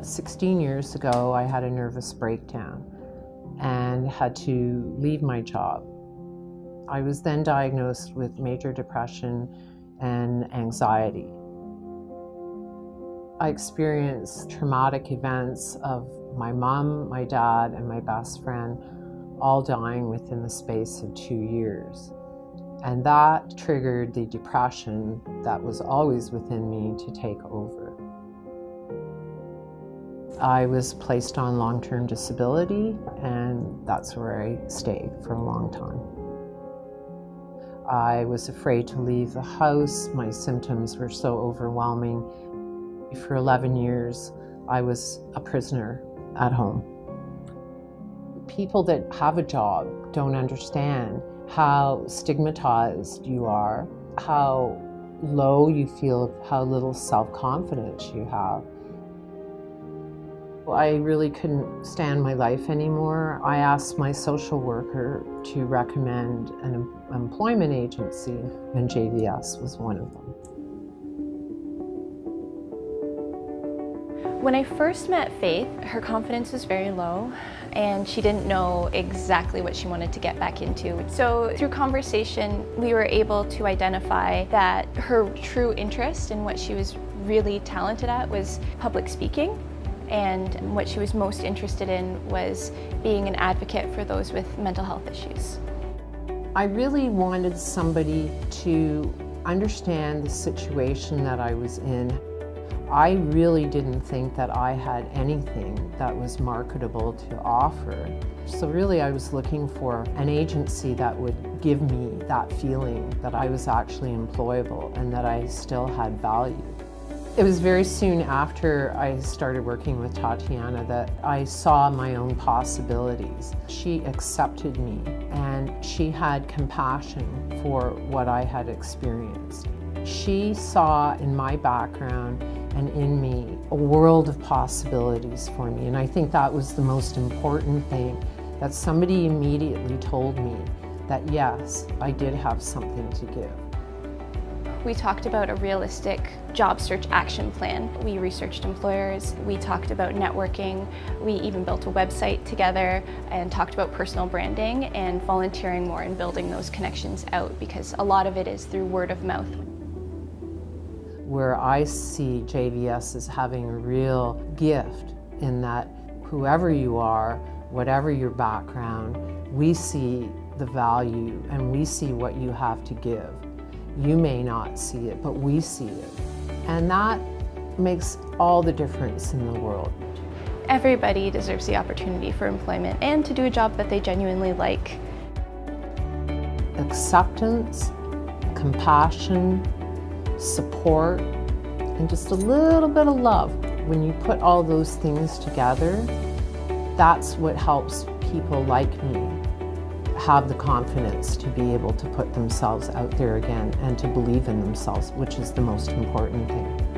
16 years ago, I had a nervous breakdown and had to leave my job. I was then diagnosed with major depression and anxiety. I experienced traumatic events of my mom, my dad, and my best friend all dying within the space of 2 years. And that triggered the depression that was always within me to take over. I was placed on long-term disability, and that's where I stayed for a long time. I was afraid to leave the house. My symptoms were so overwhelming. For 11 years, I was a prisoner at home. People that have a job don't understand how stigmatized you are, how low you feel, how little self-confidence you have. I really couldn't stand my life anymore. I asked my social worker to recommend an employment agency, and JVS was one of them. When I first met Faith, her confidence was very low and she didn't know exactly what she wanted to get back into. So through conversation, we were able to identify that her true interest in what she was really talented at was public speaking, and what she was most interested in was being an advocate for those with mental health issues. I really wanted somebody to understand the situation that I was in. I really didn't think that I had anything that was marketable to offer. So really I was looking for an agency that would give me that feeling that I was actually employable and that I still had value. It was very soon after I started working with Tatiana that I saw my own possibilities. She accepted me and she had compassion for what I had experienced. She saw in my background and in me a world of possibilities for me, and I think that was the most important thing, that somebody immediately told me that yes, I did have something to give. We talked about a realistic job search action plan. We researched employers, we talked about networking, we even built a website together and talked about personal branding and volunteering more and building those connections out, because a lot of it is through word of mouth. Where I see JVS as having a real gift in that whoever you are, whatever your background, we see the value and we see what you have to give. You may not see it, but we see it. And that makes all the difference in the world. Everybody deserves the opportunity for employment and to do a job that they genuinely like. Acceptance, compassion, support, and just a little bit of love. When you put all those things together, that's what helps people like me have the confidence to be able to put themselves out there again and to believe in themselves, which is the most important thing.